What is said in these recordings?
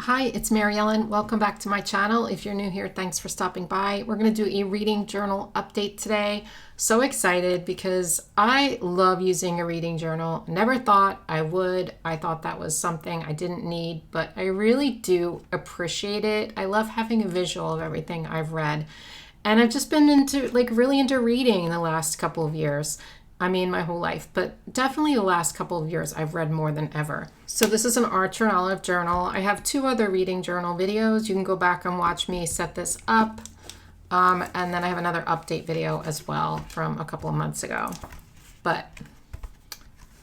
Hi, it's Mary Ellen. Welcome back to my channel. If you're new here, thanks for stopping by. We're going to do a reading journal update today. So excited because I love using a reading journal. Never thought I would. I thought that was something I didn't need, but I really do appreciate it. I love having a visual of everything I've read. And I've just been really into reading in the last couple of years. I mean, my whole life, but definitely the last couple of years I've read more than ever. So this is an Archer and Olive journal. I have two other reading journal videos. You can go back and watch me set this up. And then I have another update video as well from a couple of months ago. But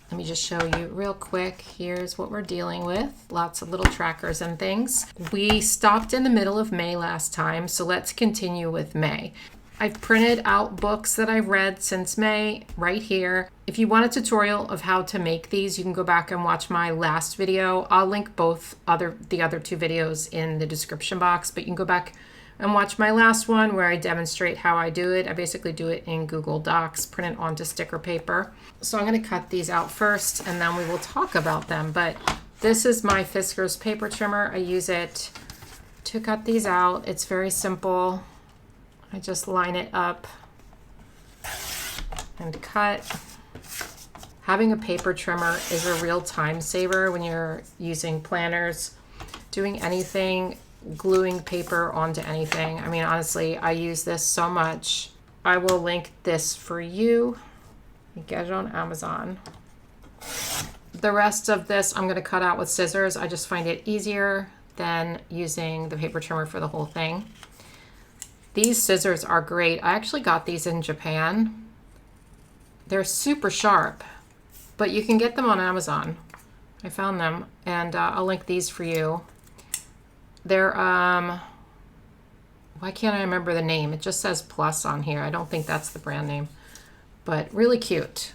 let me just show you real quick. Here's what we're dealing with. Lots of little trackers and things. We stopped in the middle of May last time, so let's continue with May. I've printed out books that I've read since May right here. If you want a tutorial of how to make these, you can go back and watch my last video. I'll link the other two videos in the description box, but you can go back and watch my last one where I demonstrate how I do it. I basically do it in Google Docs, print it onto sticker paper. So I'm going to cut these out first and then we will talk about them. But this is my Fiskars paper trimmer. I use it to cut these out. It's very simple. I just line it up and cut. Having a paper trimmer is a real time saver when you're using planners, doing anything, gluing paper onto anything. I mean, honestly, I use this so much. I will link this for you. You get it on Amazon. The rest of this I'm going to cut out with scissors. I just find it easier than using the paper trimmer for the whole thing. These scissors are great. I actually got these in Japan. They're super sharp, but you can get them on Amazon. I found them, and I'll link these for you. They're, why can't I remember the name? It just says Plus on here. I don't think that's the brand name, but really cute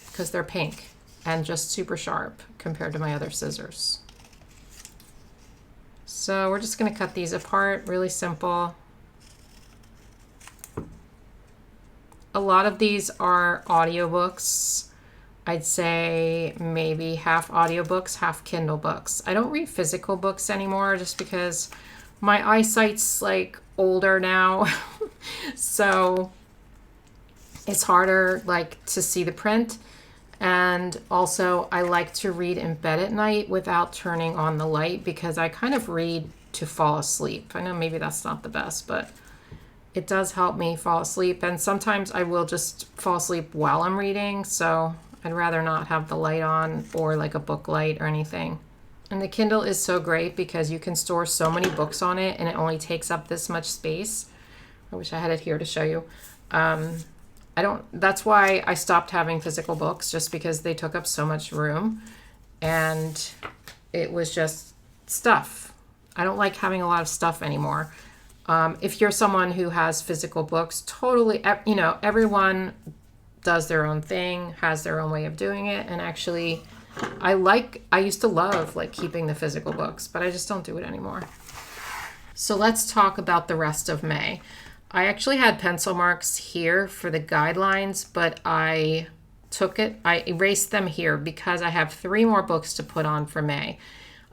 because they're pink and just super sharp compared to my other scissors. So we're just gonna cut these apart, really simple. A lot of these are audiobooks. I'd say maybe half audiobooks, half Kindle books. I don't read physical books anymore just because my eyesight's like older now. So it's harder to see the print. And also I like to read in bed at night without turning on the light because I kind of read to fall asleep. I know maybe that's not the best, but it does help me fall asleep, and sometimes I will just fall asleep while I'm reading, so I'd rather not have the light on or like a book light or anything. And the Kindle is so great because you can store so many books on it and it only takes up this much space. I wish I had it here to show you. That's why I stopped having physical books, just because they took up so much room and it was just stuff. I don't like having a lot of stuff anymore. If you're someone who has physical books, totally, everyone does their own thing, has their own way of doing it. And actually, I used to love keeping the physical books, but I just don't do it anymore. So let's talk about the rest of May. I actually had pencil marks here for the guidelines, but I erased them here because I have 3 more books to put on for May.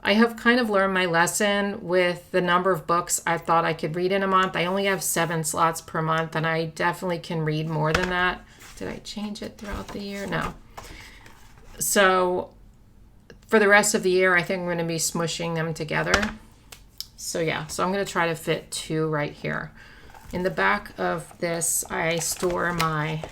I have kind of learned my lesson with the number of books I thought I could read in a month. I only have 7 slots per month, and I definitely can read more than that. Did I change it throughout the year? No. So for the rest of the year, I think I'm going to be smushing them together. So yeah, so I'm going to try to fit 2 right here. In the back of this, I store my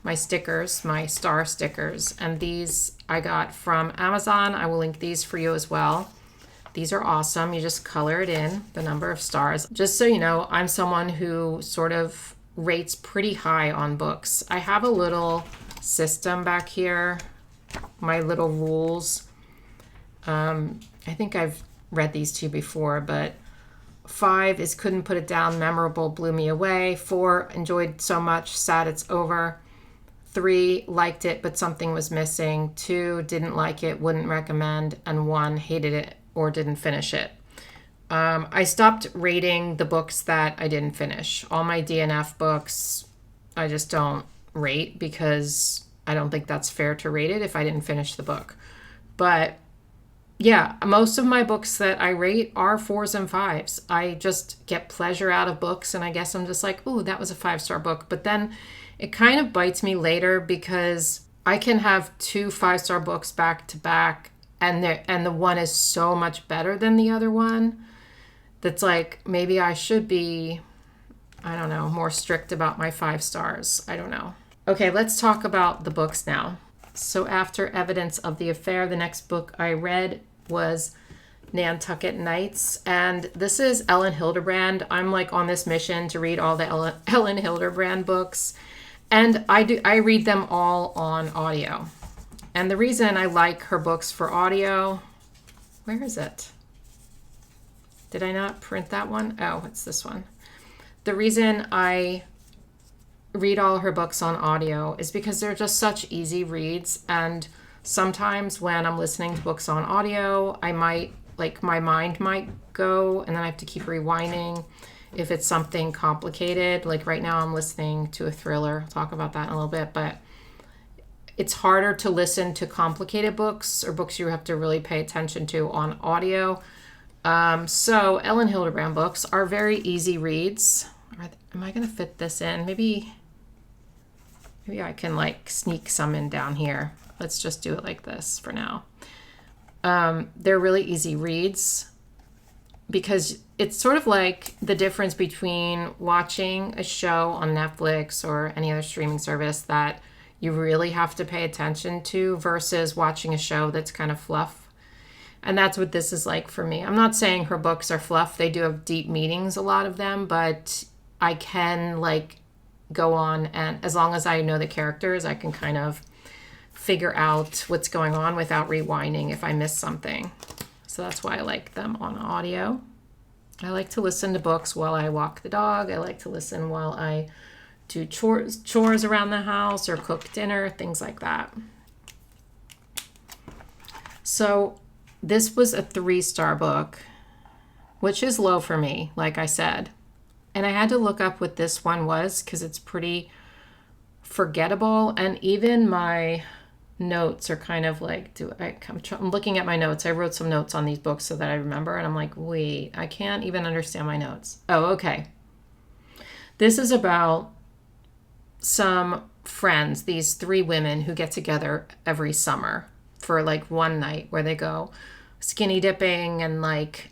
my stickers, my star stickers, and these I got from Amazon. I will link these for you as well. These are awesome. You just color it in, the number of stars. Just so you know, I'm someone who sort of rates pretty high on books. I have a little system back here, my little rules. I think I've read these to you before, but 5 is couldn't put it down, memorable, blew me away. 4, enjoyed so much, sad it's over. 3, liked it, but something was missing. 2, didn't like it, wouldn't recommend. And 1, hated it or didn't finish it. I stopped rating the books that I didn't finish. All my DNF books, I just don't rate because I don't think that's fair to rate it if I didn't finish the book. But yeah, most of my books that I rate are 4s and 5s. I just get pleasure out of books, and I guess I'm just like, ooh, that was a 5-star book. But then it kind of bites me later because I can have 2 5-star books back to back, and the one is so much better than the other one. That's like, maybe I should be, I don't know, more strict about my 5 stars. I don't know. Okay, let's talk about the books now. So after Evidence of the Affair, the next book I read was Nantucket Nights. And this is Ellen Hilderbrand. I'm like on this mission to read all the Ellen Hilderbrand books. And I read them all on audio. And the reason I like her books for audio, where is it? Did I not print that one? Oh, it's this one. The reason I read all her books on audio is because they're just such easy reads. And sometimes when I'm listening to books on audio, I might, like, my mind might go, and then I have to keep rewinding if it's something complicated. Like right now I'm listening to a thriller. I'll talk about that in a little bit, but it's harder to listen to complicated books or books you have to really pay attention to on audio. So Ellen Hilderbrand books are very easy reads. Am I going to fit this in? Maybe I can like sneak some in down here. Let's just do it like this for now. They're really easy reads because it's sort of like the difference between watching a show on Netflix or any other streaming service that you really have to pay attention to versus watching a show that's kind of fluff. And that's what this is like for me. I'm not saying her books are fluff. They do have deep meanings, a lot of them, but I can like go on, and as long as I know the characters, I can kind of figure out what's going on without rewinding if I miss something. So that's why I like them on audio. I like to listen to books while I walk the dog. I like to listen while I do chores around the house or cook dinner, things like that. So this was a 3-star book, which is low for me, like I said. And I had to look up what this one was because it's pretty forgettable. And even my notes are kind of like, I'm looking at my notes. I wrote some notes on these books so that I remember. And I'm like, wait, I can't even understand my notes. Oh, okay. This is about some friends, these 3 women who get together every summer for like one night where they go skinny dipping and like,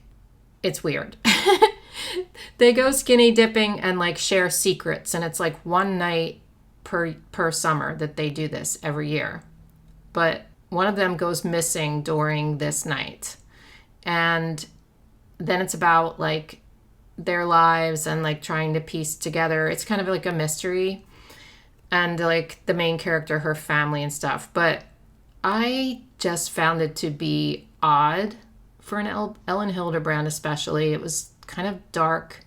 it's weird. They go skinny dipping and like share secrets, and it's like one night per summer that they do this every year. But one of them goes missing during this night. And then it's about like their lives and like trying to piece together. It's kind of like a mystery. And like the main character, her family and stuff. But I just found it to be odd for an Ellen Hilderbrand especially. It was kind of dark,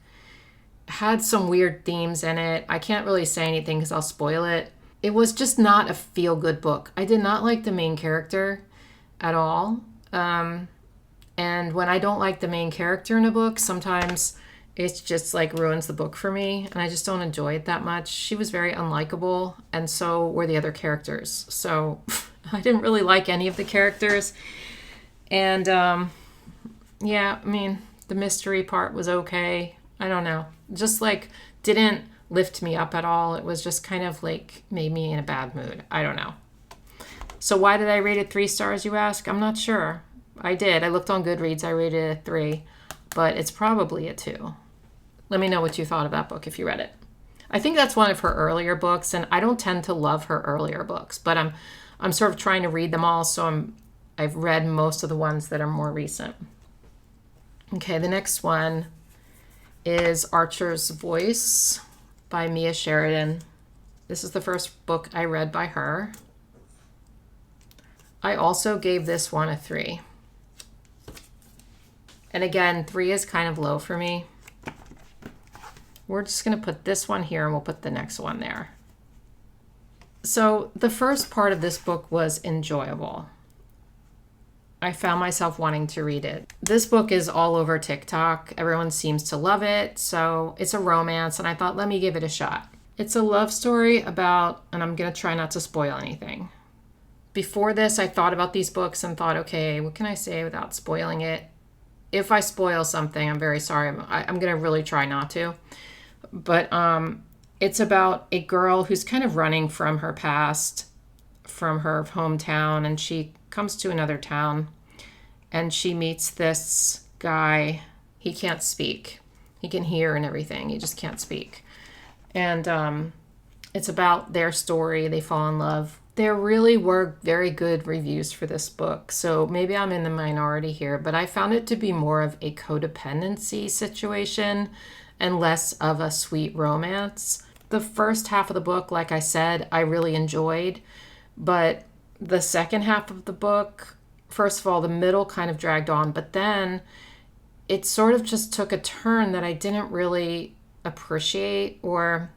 had some weird themes in it. I can't really say anything because I'll spoil it. It was just not a feel-good book. I did not like the main character at all. And when I don't like the main character in a book, sometimes it's just like ruins the book for me, and I just don't enjoy it that much. She was very unlikable, and so were the other characters. So I didn't really like any of the characters. And yeah, I mean, the mystery part was okay. I don't know. Just like didn't lift me up at all. It was just kind of like made me in a bad mood. I don't know. So why did I rate it 3 stars, you ask? I'm not sure. I did. I looked on Goodreads. I rated it a 3, but it's probably a 2. Let me know what you thought of that book if you read it. I think that's one of her earlier books, and I don't tend to love her earlier books, but I'm sort of trying to read them all, so I've read most of the ones that are more recent. Okay, the next one is Archer's Voice by Mia Sheridan. This is the first book I read by her. I also gave this one a 3. And again, 3 is kind of low for me. We're just going to put this one here and we'll put the next one there. So the first part of this book was enjoyable. I found myself wanting to read it. This book is all over TikTok. Everyone seems to love it. So it's a romance, and I thought, let me give it a shot. It's a love story about, and I'm going to try not to spoil anything, before this, I thought about these books and thought, okay, what can I say without spoiling it? If I spoil something, I'm very sorry. I'm going to really try not to. But it's about a girl who's kind of running from her past, from her hometown, and she comes to another town, and she meets this guy. He can't speak. He can hear and everything. He just can't speak. And it's about their story. They fall in love. There really were very good reviews for this book, so maybe I'm in the minority here, but I found it to be more of a codependency situation and less of a sweet romance. The first half of the book, like I said, I really enjoyed, but the second half of the book, first of all, the middle kind of dragged on, but then it sort of just took a turn that I didn't really appreciate, or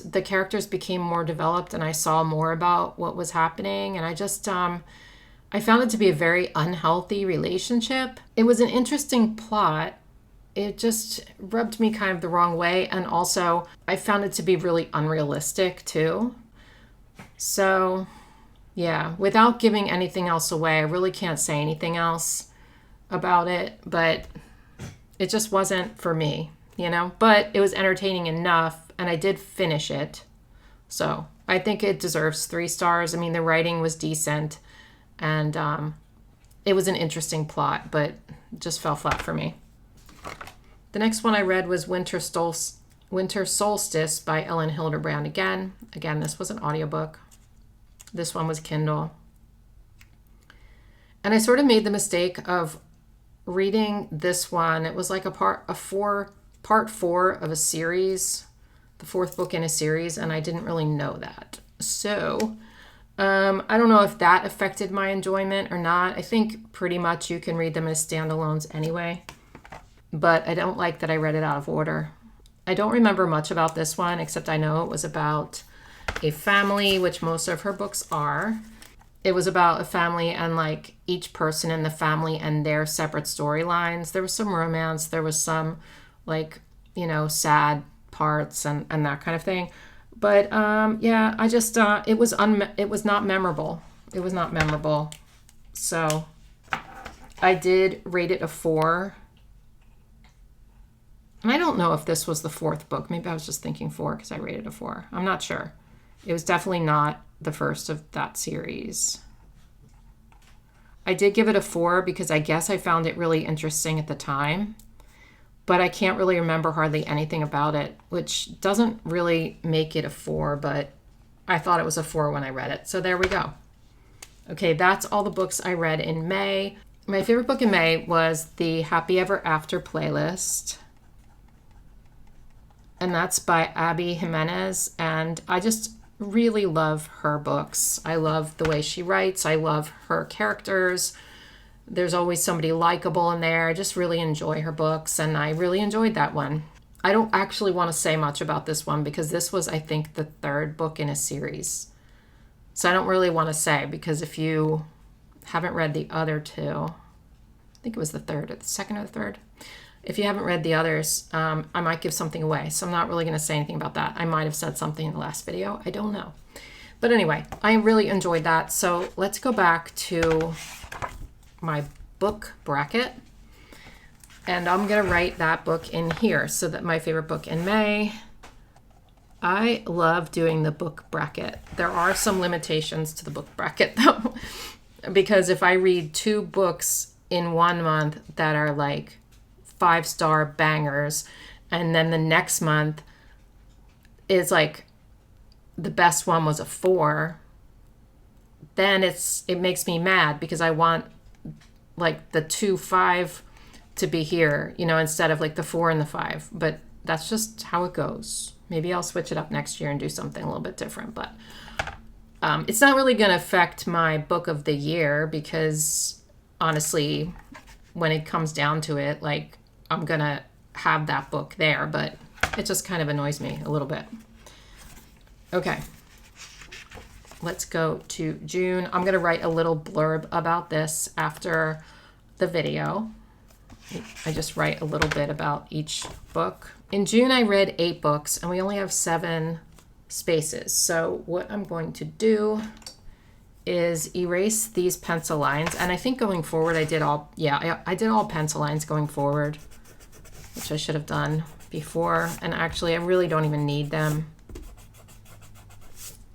the characters became more developed and I saw more about what was happening. And I found it to be a very unhealthy relationship. It was an interesting plot. It just rubbed me kind of the wrong way. And also I found it to be really unrealistic too. So yeah, without giving anything else away, I really can't say anything else about it, but it just wasn't for me, but it was entertaining enough. And I did finish it. So I think it deserves 3 stars. I mean, the writing was decent. And it was an interesting plot, but it just fell flat for me. The next one I read was Winter Solstice by Ellen Hilderbrand again. Again, this was an audiobook. This one was Kindle. And I sort of made the mistake of reading this one. It was like part 4 of a series. The 4th book in a series, and I didn't really know that. So I don't know if that affected my enjoyment or not. I think pretty much you can read them as standalones anyway, but I don't like that I read it out of order. I don't remember much about this one, except I know it was about a family, which most of her books are. It was about a family and like each person in the family and their separate storylines. There was some romance, there was some sad parts and that kind of thing, but yeah, I just it was not memorable. It was not memorable. So I did rate it a 4, and I don't know if this was the 4th book. Maybe I was just thinking 4 because I rated a 4. I'm not sure. It was definitely not the first of that series. I did give it a 4 because I guess I found it really interesting at the time, but I can't really remember hardly anything about it, which doesn't really make it a 4, but I thought it was a 4 when I read it. So there we go. Okay, that's all the books I read in May. My favorite book in May was the Happy Ever After playlist, and that's by Abby Jimenez, and I just really love her books. I love the way she writes. I love her characters. There's always somebody likable in there. I just really enjoy her books, and I really enjoyed that one. I don't actually want to say much about this one because this was, I think, the 3rd book in a series. So I don't really want to say, because if you haven't read the other 2, I think it was the 3rd or the 2nd or the 3rd. If you haven't read the others, I might give something away. So I'm not really going to say anything about that. I might have said something in the last video. I don't know. But anyway, I really enjoyed that. So let's go back to my book bracket, and I'm gonna write that book in here. So that my favorite book in May, I love doing the book bracket. There are some limitations to the book bracket though, because if I read 2 books in 1 month that are like 5-star bangers, and then the next month is like the best one was a 4, then it makes me mad because I want like the 2, 5 to be here, instead of like the 4 and the 5. But that's just how it goes. Maybe I'll switch it up next year and do something a little bit different. But it's not really going to affect my book of the year because honestly, when it comes down to it, like I'm going to have that book there, but it just kind of annoys me a little bit. Okay. Let's go to June. I'm going to write a little blurb about this after the video. I just write a little bit about each book. In June, I read 8 books, and we only have 7 spaces. So what I'm going to do is erase these pencil lines. And I think going forward I did all, yeah, I did all pencil lines going forward, which I should have done before. And actually I really don't even need them.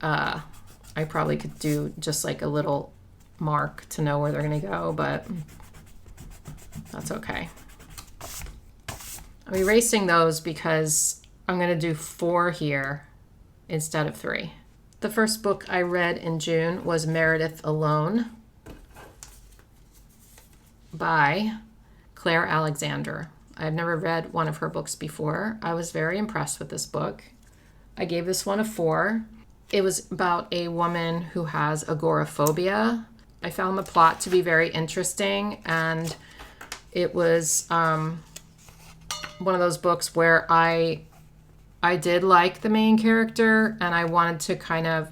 I probably could do just like a little mark to know where they're going to go, but that's okay. I'm erasing those because I'm going to do 4 here instead of 3. The first book I read in June was Meredith Alone by Claire Alexander. I've never read one of her books before. I was very impressed with this book. I gave this one a 4. It was about a woman who has agoraphobia. I found the plot to be very interesting, and it was one of those books where I did like the main character, and I wanted to kind of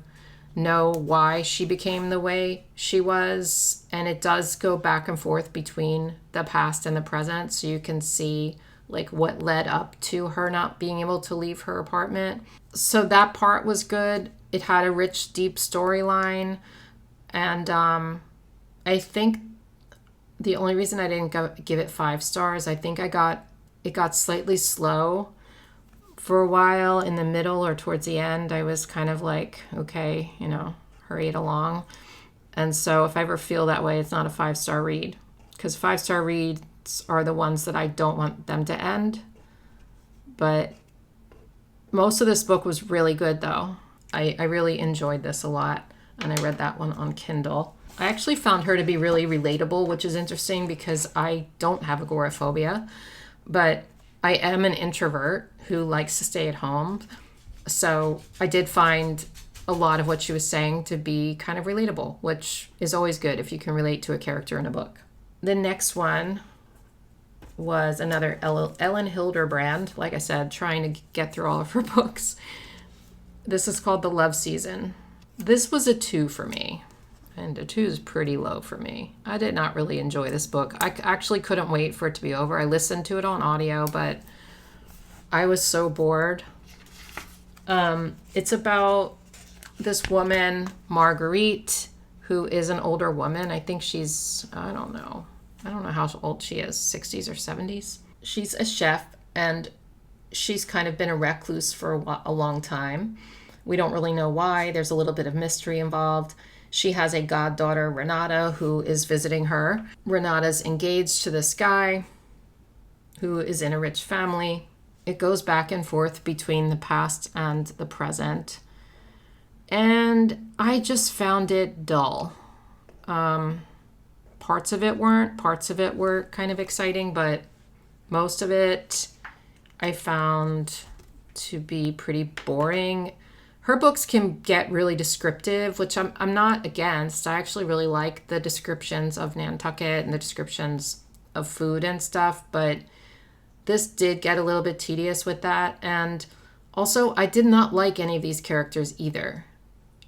know why she became the way she was. And it does go back and forth between the past and the present, so you can see like what led up to her not being able to leave her apartment. So that part was good. It had a rich, deep storyline, and I think the only reason I didn't give it 5 stars, I think it got slightly slow for a while in the middle or towards the end. I was kind of like, okay, you know, hurry it along. And so if I ever feel that way, it's not a 5-star read, because 5-star reads are the ones that I don't want them to end. But most of this book was really good though. I really enjoyed this a lot, and I read that one on Kindle. I actually found her to be really relatable, which is interesting because I don't have agoraphobia, but I am an introvert who likes to stay at home. So I did find a lot of what she was saying to be kind of relatable, which is always good if you can relate to a character in a book. The next one was another Ellen Hilderbrand. Like I said, trying to get through all of her books. This is called The Love Season. This was a 2 for me, and a 2 is pretty low for me. I did not really enjoy this book. I actually couldn't wait for it to be over. I listened to it on audio, but I was so bored. It's about this woman, Marguerite, who is an older woman. I think she's, I don't know how old she is, 60s or 70s. She's a chef, and she's kind of been a recluse for a long time. We don't really know why. There's a little bit of mystery involved. She has a goddaughter, Renata, who is visiting her. Renata's engaged to this guy who is in a rich family. It goes back and forth between the past and the present. And I just found it dull. Parts of it weren't. Parts of it were kind of exciting, but most of it I found to be pretty boring. Her books can get really descriptive, which I'm not against. I actually really like the descriptions of Nantucket and the descriptions of food and stuff, but this did get a little bit tedious with that. And also, I did not like any of these characters either.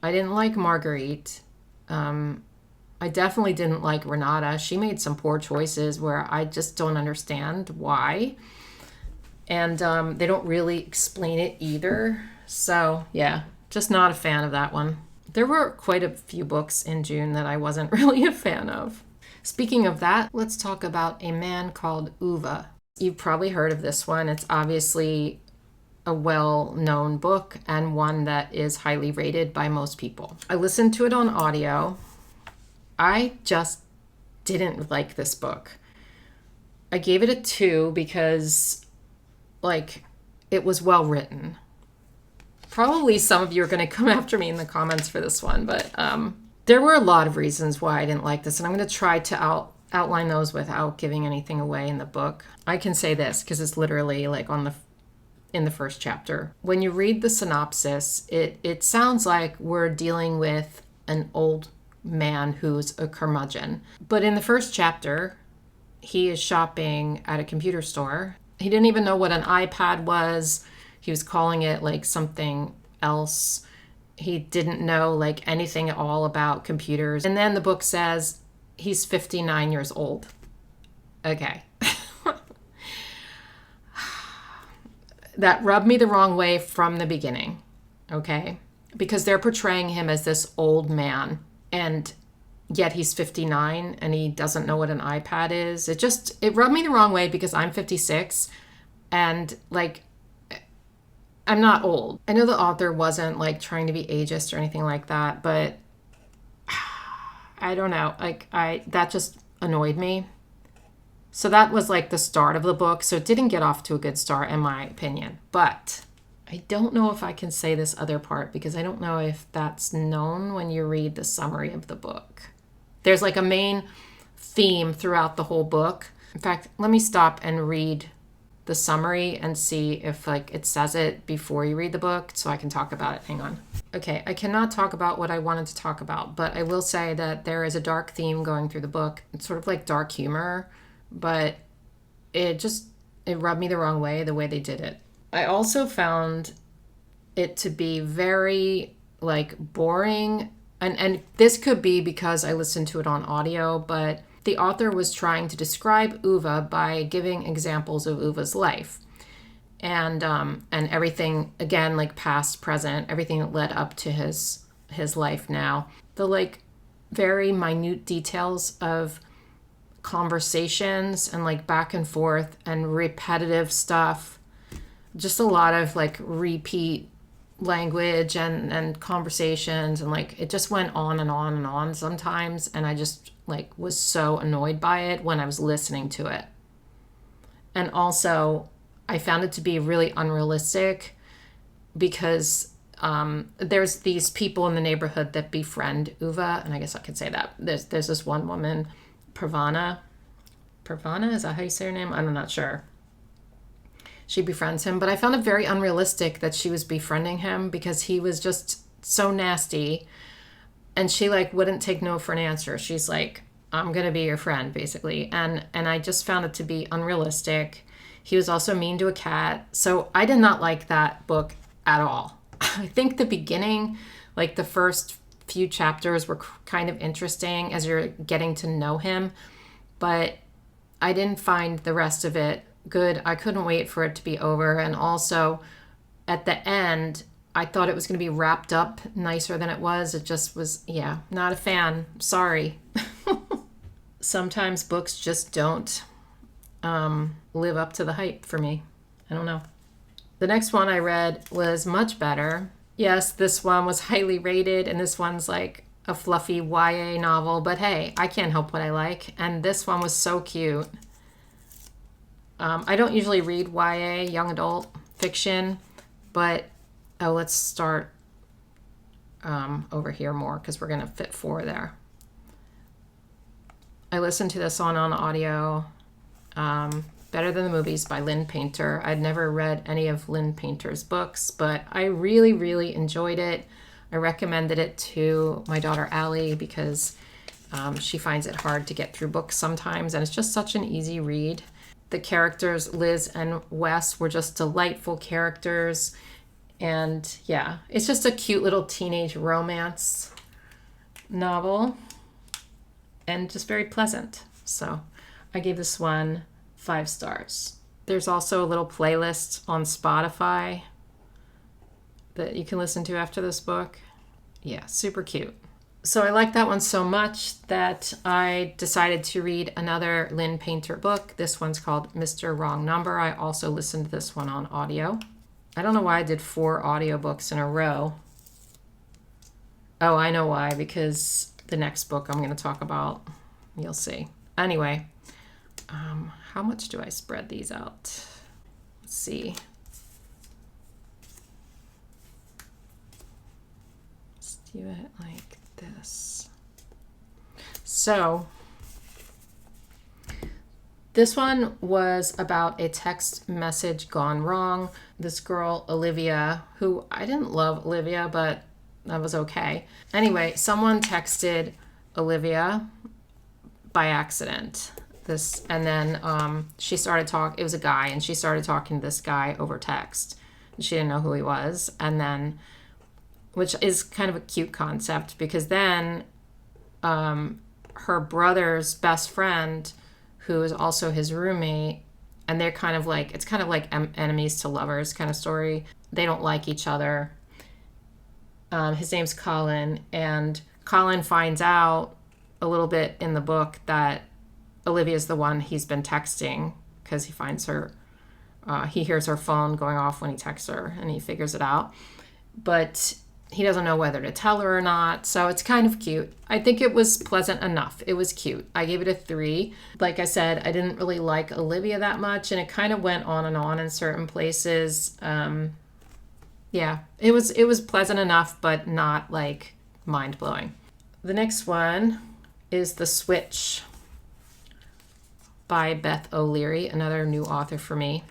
I didn't like Marguerite. I definitely didn't like Renata. She made some poor choices where I just don't understand why. And they don't really explain it either. So yeah, just not a fan of that one. There were quite a few books in June that I wasn't really a fan of. Speaking of that, let's talk about A Man Called Ove. You've probably heard of this one. It's obviously a well-known book and one that is highly rated by most people. I listened to it on audio. I just didn't like this book. I gave it a 2 because, like, it was well written. Probably some of you are going to come after me in the comments for this one, but there were a lot of reasons why I didn't like this, and I'm going to try to outline those without giving anything away in the book. I can say this because it's literally like in the first chapter. When you read the synopsis, it sounds like we're dealing with an old man who's a curmudgeon. But in the first chapter, he is shopping at a computer store. He didn't even know what an iPad was. He was calling it like something else. He didn't know like anything at all about computers. And then the book says he's 59 years old. Okay. That rubbed me the wrong way from the beginning. Okay. Because they're portraying him as this old man and yet he's 59 and he doesn't know what an iPad is. It rubbed me the wrong way because I'm 56 and like I'm not old. I know the author wasn't like trying to be ageist or anything like that, but I don't know. Like that just annoyed me. So that was like the start of the book. So it didn't get off to a good start in my opinion. But I don't know if I can say this other part because I don't know if that's known when you read the summary of the book. There's like a main theme throughout the whole book. In fact, let me stop and read the summary and see if like it says it before you read the book so I can talk about it. Hang on. Okay, I cannot talk about what I wanted to talk about, but I will say that there is a dark theme going through the book. It's sort of like dark humor, but it rubbed me the wrong way, the way they did it. I also found it to be very like boring, and this could be because I listened to it on audio, but the author was trying to describe Ove by giving examples of Ove's life and everything, again, like past, present, everything that led up to his life now. The like very minute details of conversations and like back and forth and repetitive stuff, just a lot of like repeat language and conversations, and like it just went on and on and on sometimes, and I just like was so annoyed by it when I was listening to it. And also I found it to be really unrealistic because there's these people in the neighborhood that befriend Ove, and I guess I could say that there's this one woman, Pravana, is that how you say her name? I'm not sure. She befriends him, but I found it very unrealistic that she was befriending him because he was just so nasty, and she like wouldn't take no for an answer. She's like, I'm gonna be your friend, basically, and I just found it to be unrealistic. He was also mean to a cat, so I did not like that book at all. I think the beginning, like the first few chapters, were kind of interesting as you're getting to know him, but I didn't find the rest of it good. I couldn't wait for it to be over. And also at the end, I thought it was going to be wrapped up nicer than it was. It just was, yeah, not a fan. Sorry. Sometimes books just don't live up to the hype for me. I don't know. The next one I read was much better. Yes, this one was highly rated, and this one's like a fluffy YA novel, but hey, I can't help what I like. And this one was so cute. I don't usually read YA, young adult fiction, but let's start over here more because we're going to fit 4 there. I listened to this on audio. Better Than the Movies by Lynn Painter. I'd never read any of Lynn Painter's books, but I really, really enjoyed it. I recommended it to my daughter Allie because she finds it hard to get through books sometimes, and it's just such an easy read. The characters, Liz and Wes, were just delightful characters. And yeah, it's just a cute little teenage romance novel and just very pleasant. So I gave this one 5 stars. There's also a little playlist on Spotify that you can listen to after this book. Yeah, super cute. So I liked that one so much that I decided to read another Lynn Painter book. This one's called Mr. Wrong Number. I also listened to this one on audio. I don't know why I did 4 audiobooks in a row. Oh, I know why, because the next book I'm going to talk about, you'll see. Anyway, how much do I spread these out? Let's see. Let's do it like this. So this one was about a text message gone wrong. This girl, Olivia, who I didn't love Olivia, but that was okay. Anyway, someone texted Olivia by accident. And then she started talking, it was a guy, and she started talking to this guy over text. She didn't know who he was. And then, which is kind of a cute concept, because then her brother's best friend, who is also his roommate, and they're kind of like, it's kind of like enemies to lovers kind of story. They don't like each other. His name's Colin, and Colin finds out a little bit in the book that Olivia's the one he's been texting, because he finds her, he hears her phone going off when he texts her, and he figures it out. But he doesn't know whether to tell her or not, so it's kind of cute. I think it was pleasant enough. It was cute. I gave it a 3. Like I said, I didn't really like Olivia that much, and it kind of went on and on in certain places. Yeah, it was pleasant enough, but not like mind-blowing. The next one is The Switch by Beth O'Leary, another new author for me.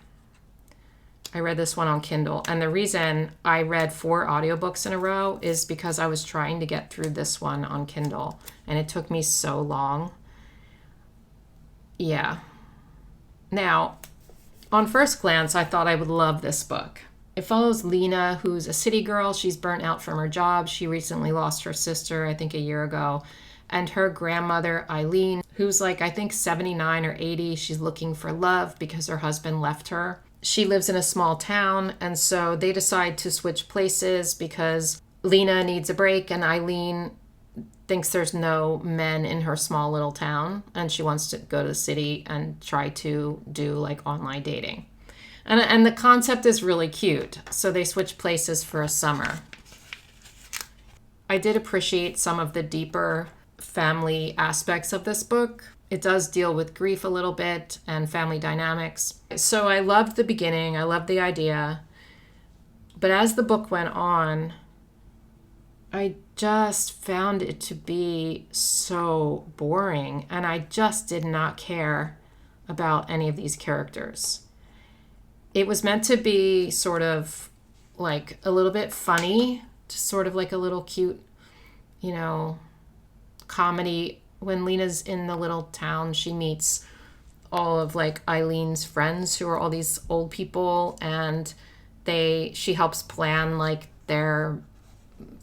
I read this one on Kindle, and the reason I read 4 audiobooks in a row is because I was trying to get through this one on Kindle, and it took me so long. Yeah. Now, on first glance, I thought I would love this book. It follows Lena, who's a city girl. She's burnt out from her job. She recently lost her sister, I think a year ago, and her grandmother, Eileen, who's like, I think 79 or 80. She's looking for love because her husband left her. She lives in a small town, and so they decide to switch places because Lena needs a break and Eileen thinks there's no men in her small little town, and she wants to go to the city and try to do like online dating. And the concept is really cute. So they switch places for a summer. I did appreciate some of the deeper family aspects of this book. It does deal with grief a little bit and family dynamics. So I loved the beginning. I loved the idea. But as the book went on, I just found it to be so boring. And I just did not care about any of these characters. It was meant to be sort of like a little bit funny, just sort of like a little cute, comedy. When Lena's in the little town, she meets all of like Eileen's friends who are all these old people, and she helps plan like their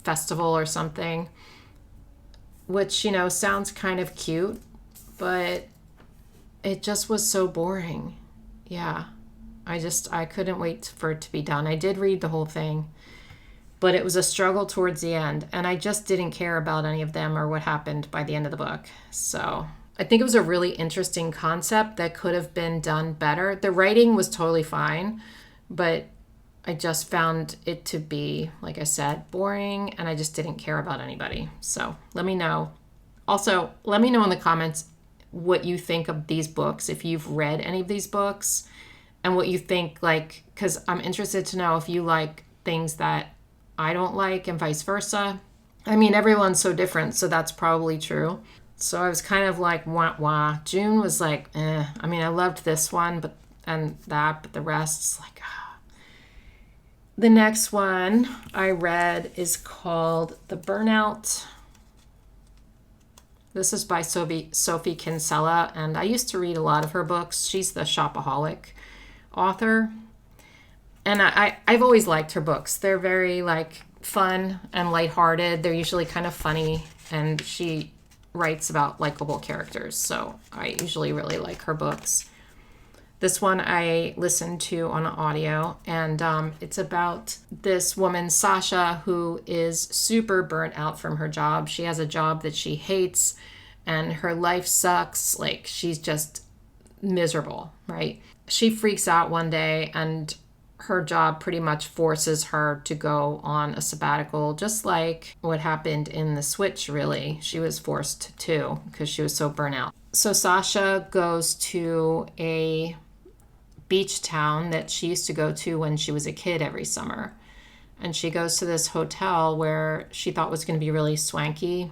festival or something, which, sounds kind of cute, but it just was so boring. Yeah. I couldn't wait for it to be done. I did read the whole thing, but it was a struggle towards the end, and I just didn't care about any of them or what happened by the end of the book. So I think it was a really interesting concept that could have been done better. The writing was totally fine, but I just found it to be, like I said, boring, and I just didn't care about anybody. So let me know. Also, let me know in the comments what you think of these books, if you've read any of these books, and what you think, like, because I'm interested to know if you like things that I don't like and vice versa. I mean, everyone's so different, so that's probably true. So I was kind of like, wah. June was like, eh. I mean, I loved this one, but the rest's like, ah. The next one I read is called The Burnout. This is by Sophie Kinsella, and I used to read a lot of her books. She's the shopaholic author, and I've always liked her books. They're very like fun and lighthearted. They're usually kind of funny, and she writes about likable characters, so I usually really like her books. This one I listened to on audio, and it's about this woman, Sasha, who is super burnt out from her job. She has a job that she hates, and her life sucks. Like, she's just miserable, right? She freaks out one day, and her job pretty much forces her to go on a sabbatical, just like what happened in The Switch, really. She was forced to, because she was so burnt out. So Sasha goes to a beach town that she used to go to when she was a kid every summer. And she goes to this hotel where she thought was going to be really swanky,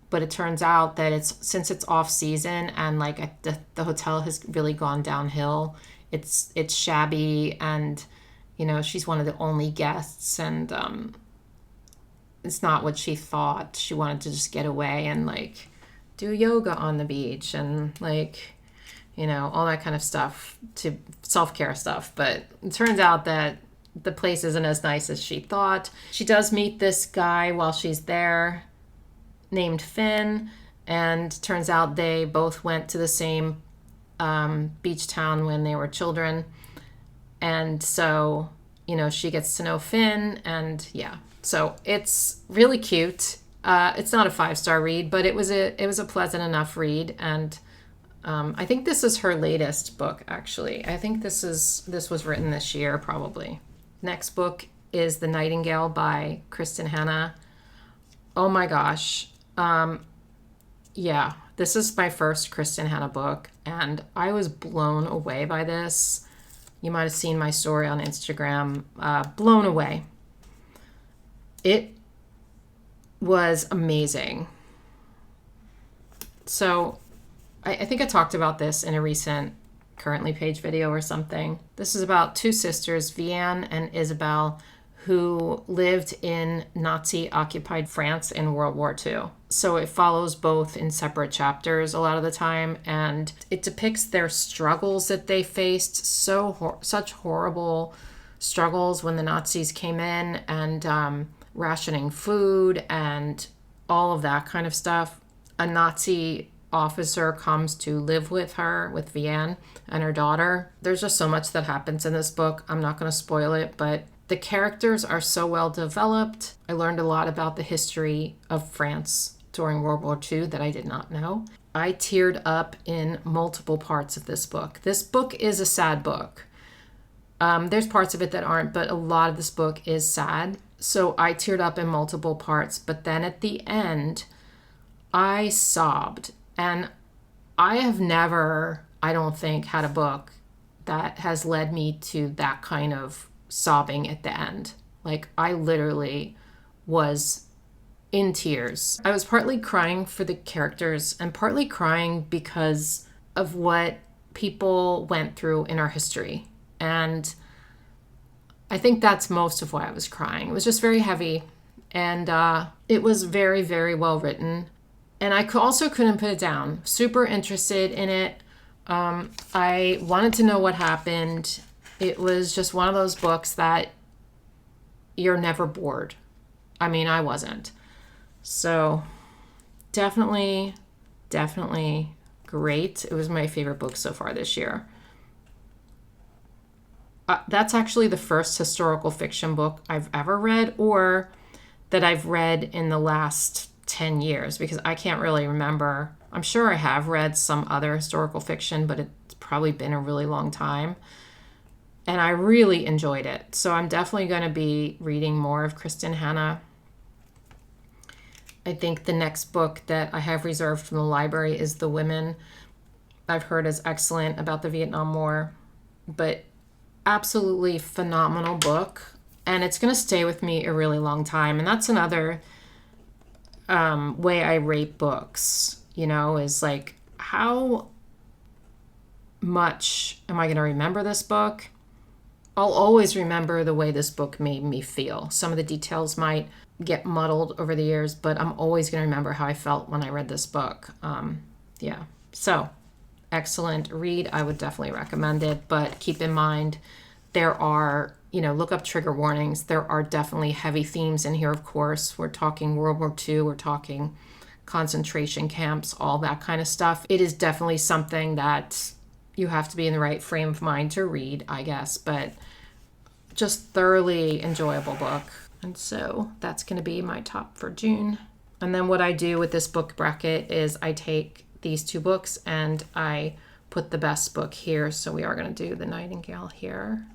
but it turns out that since it's off season and like the hotel has really gone downhill, it's shabby, and she's one of the only guests, and it's not what she thought. She wanted to just get away and like do yoga on the beach and like all that kind of stuff, to self-care stuff. But it turns out that the place isn't as nice as she thought. She does meet this guy while she's there named Finn, and turns out they both went to the same beach town when they were children. And so, she gets to know Finn, and yeah. So it's really cute. It's not a 5-star read, but it was a pleasant enough read. And I think this is her latest book, actually. I think this was written this year, probably. Next book is The Nightingale by Kristin Hannah. Oh my gosh. Yeah, this is my first Kristin Hannah book, and I was blown away by this. You might have seen my story on Instagram. Blown away. It was amazing. So I think I talked about this in a recent Currently Page video or something. This is about two sisters, Vianne and Isabelle, who lived in Nazi-occupied France in World War II. So it follows both in separate chapters a lot of the time, and it depicts their struggles that they faced, such horrible struggles when the Nazis came in, and rationing food and all of that kind of stuff. A Nazi officer comes to live with her, with Vianne and her daughter. There's just so much that happens in this book. I'm not going to spoil it, but the characters are so well developed. I learned a lot about the history of France during World War II that I did not know. I teared up in multiple parts of this book. This book is a sad book. There's parts of it that aren't, but a lot of this book is sad. So I teared up in multiple parts, but then at the end, I sobbed. And I have never, I don't think, had a book that has led me to that kind of sobbing at the end. Like, I literally was in tears. I was partly crying for the characters and partly crying because of what people went through in our history. And I think that's most of why I was crying. It was just very heavy, and it was very, very well written. And I also couldn't put it down. Super interested in it. I wanted to know what happened. It was just one of those books that you're never bored. I mean, I wasn't. So definitely great. It was my favorite book so far this year. That's actually the first historical fiction book I've ever read, or that I've read in the last 10 years, because I can't really remember. I'm sure I have read some other historical fiction, but it's probably been a really long time. And I really enjoyed it. So I'm definitely going to be reading more of Kristin Hannah. I think the next book that I have reserved from the library is The Women. I've heard is excellent, about the Vietnam War, but absolutely phenomenal book. And it's going to stay with me a really long time. And that's another way I rate books, is like, how much am I going to remember this book? I'll always remember the way this book made me feel. Some of the details might get muddled over the years, but I'm always going to remember how I felt when I read this book. Yeah. So, excellent read. I would definitely recommend it, but keep in mind there are, look up trigger warnings. There are definitely heavy themes in here, of course. We're talking World War II. We're talking concentration camps, all that kind of stuff. It is definitely something that you have to be in the right frame of mind to read, I guess, but just thoroughly enjoyable book. And so that's going to be my top for June. And then what I do with this book bracket is I take these two books and I put the best book here. So we are going to do The Nightingale here.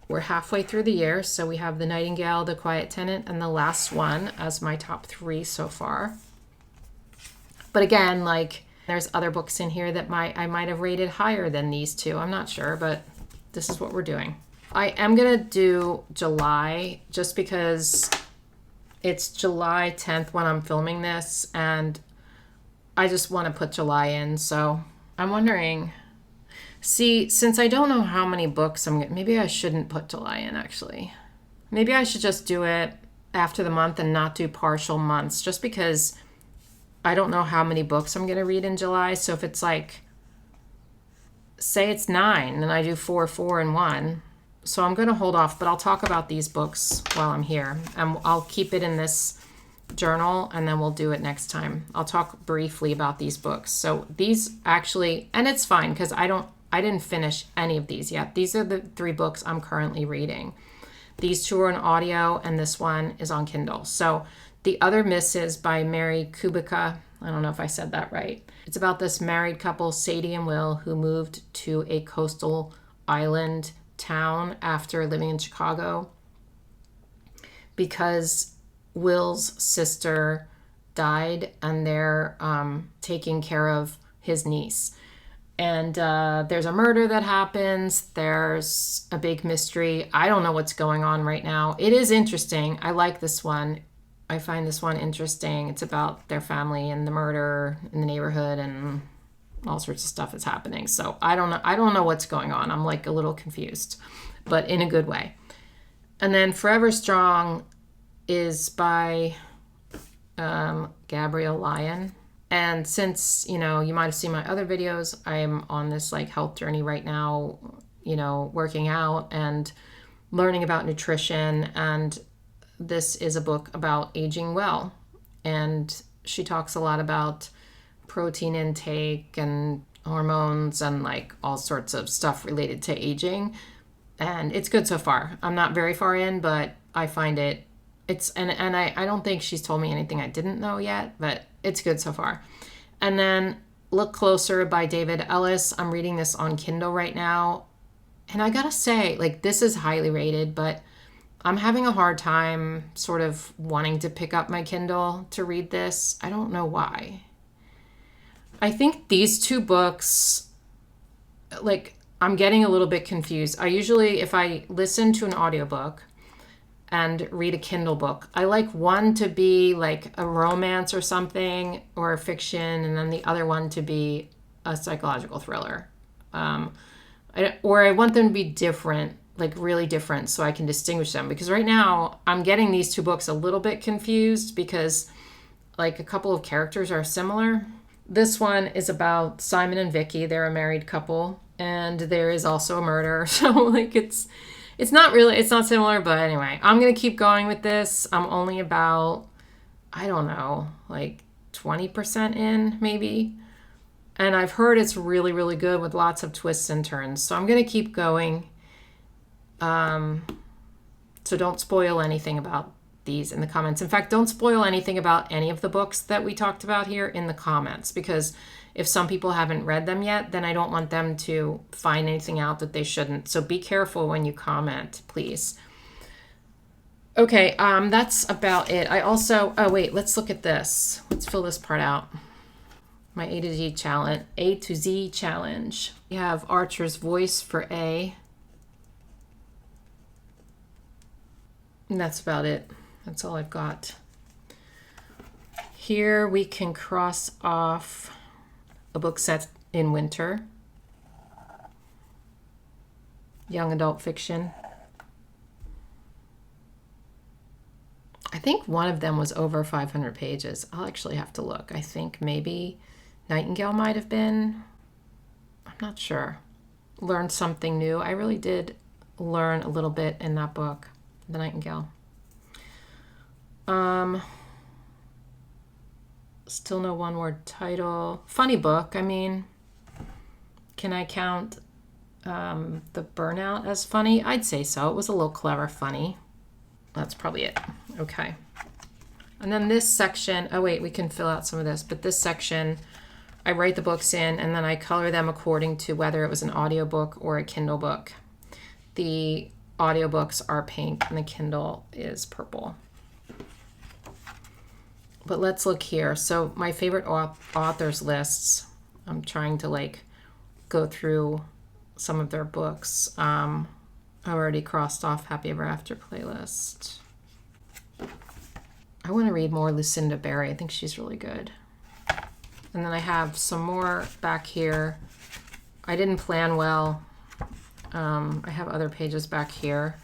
We're halfway through the year, so we have The Nightingale, The Quiet Tenant, and The Last One as my top 3 so far. But again, there's other books in here that I might have rated higher than these two. I'm not sure, but this is what we're doing. I am going to do July just because it's July 10th when I'm filming this, and I just want to put July in. So I'm wondering, since I don't know how many books maybe I shouldn't put July in, actually. Maybe I should just do it after the month and not do partial months, just because I don't know how many books I'm going to read in July. So if it's say it's 9 and I do 4, 4, and 1. So I'm going to hold off, but I'll talk about these books while I'm here. And I'll keep it in this journal, and then we'll do it next time. I'll talk briefly about these books. So these actually, and it's fine because I didn't finish any of these yet. These are the 3 books I'm currently reading. These 2 are on audio, and this one is on Kindle. So The Other Misses by Mary Kubica. I don't know if I said that right. It's about this married couple, Sadie and Will, who moved to a coastal island town after living in Chicago because Will's sister died and they're taking care of his niece. And there's a murder that happens. There's a big mystery. I don't know what's going on right now. It is interesting. I like this one. I find this one interesting. It's about their family and the murder in the neighborhood and all sorts of stuff that's happening. So I don't know what's going on. I'm like a little confused, but in a good way. And then Forever Strong is by Gabrielle Lyon. And since, you might have seen my other videos, I'm on this like health journey right now, working out and learning about nutrition. And this is a book about aging well. And she talks a lot about protein intake and hormones and like all sorts of stuff related to aging. And it's good so far. I'm not very far in, but I find I don't think she's told me anything I didn't know yet, but it's good so far. And then Look Closer by David Ellis. I'm reading this on Kindle right now. And I gotta say, like, this is highly rated, but I'm having a hard time sort of wanting to pick up my Kindle to read this. I don't know why. I think these two books, like, I'm getting a little bit confused. I usually, if I listen to an audiobook and read a Kindle book, I like one to be like a romance or something or a fiction, and then the other one to be a psychological thriller. Or I want them to be different, like really different, so I can distinguish them. Because right now I'm getting these two books a little bit confused because like a couple of characters are similar. This one is about Simon and Vicky. They're a married couple, and there is also a murder. So like it's not similar, but anyway, I'm going to keep going with this. I'm only about, I don't know, like 20% in maybe. And I've heard it's really, really good with lots of twists and turns. So I'm going to keep going. So don't spoil anything about these in the comments. In fact, don't spoil anything about any of the books that we talked about here in the comments, because if some people haven't read them yet, then I don't want them to find anything out that they shouldn't. So be careful when you comment, please. Okay, that's about it. Let's look at this. Let's fill this part out. My A to Z challenge. We have Archer's Voice for A. And that's about it. That's all I've got. Here we can cross off a book set in winter. Young adult fiction. I think one of them was over 500 pages. I'll actually have to look. I think maybe Nightingale might have been. I'm not sure. Learned something new. I really did learn a little bit in that book, The Nightingale. Still no one-word title. Funny book. I mean, can I count The Burnout as funny? I'd say so. It was a little clever funny. That's probably it. Okay. And then this section, we can fill out some of this, but this section, I write the books in and then I color them according to whether it was an audiobook or a Kindle book. The audiobooks are pink and the Kindle is purple. But let's look here. So my favorite authors lists, I'm trying to like go through some of their books. I already crossed off Happy Ever After playlist. I want to read more Lucinda Berry. I think she's really good. And then I have some more back here. I didn't plan well. I have other pages back here.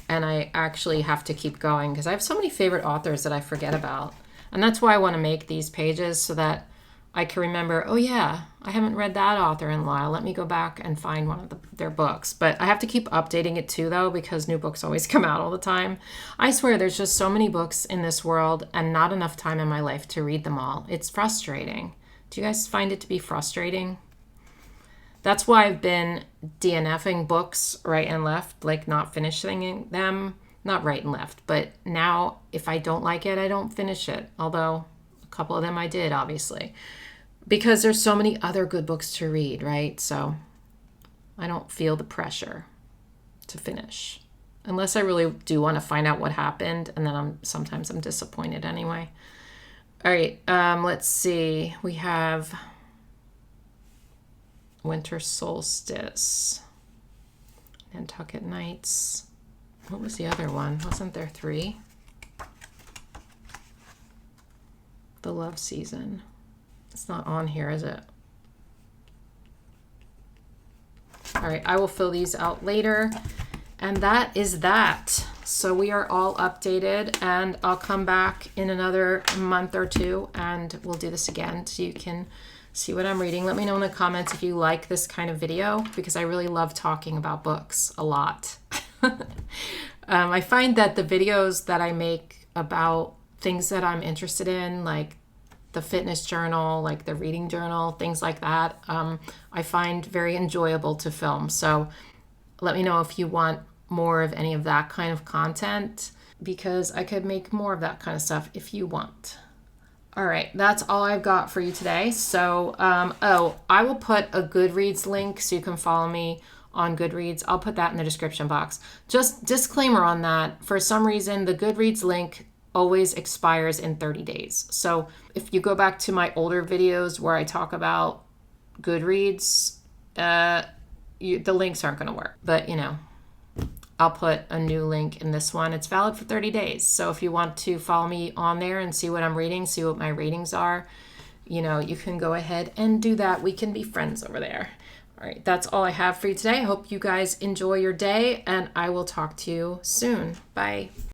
And I actually have to keep going because I have so many favorite authors that I forget about. And that's why I want to make these pages so that I can remember, oh yeah, I haven't read that author in a while. Let me go back and find one of their books. But I have to keep updating it too, though, because new books always come out all the time. I swear there's just so many books in this world and not enough time in my life to read them all. It's frustrating. Do you guys find it to be frustrating? That's why I've been DNFing books right and left, like not finishing them, not right and left, but now if I don't like it, I don't finish it. Although a couple of them I did, obviously, because there's so many other good books to read, right? So I don't feel the pressure to finish unless I really do want to find out what happened, and then sometimes I'm disappointed anyway. All right, let's see. We have Winter Solstice, Nantucket Nights. What was the other one? Wasn't there 3? The Love Season. It's not on here, is it? All right, I will fill these out later. And that is that. So we are all updated, and I'll come back in another month or 2 and we'll do this again so you can see what I'm reading. Let me know in the comments if you like this kind of video, because I really love talking about books a lot. I find that the videos that I make about things that I'm interested in, like the fitness journal, like the reading journal, things like that, I find very enjoyable to film. So let me know if you want more of any of that kind of content, because I could make more of that kind of stuff if you want. All right, that's all I've got for you today. So, I will put a Goodreads link so you can follow me on Goodreads. I'll put that in the description box. Just disclaimer on that. For some reason, the Goodreads link always expires in 30 days. So if you go back to my older videos where I talk about Goodreads, the links aren't going to work. But, I'll put a new link in this one. It's valid for 30 days. So if you want to follow me on there and see what I'm reading, see what my ratings are, you can go ahead and do that. We can be friends over there. All right, that's all I have for you today. I hope you guys enjoy your day, and I will talk to you soon. Bye.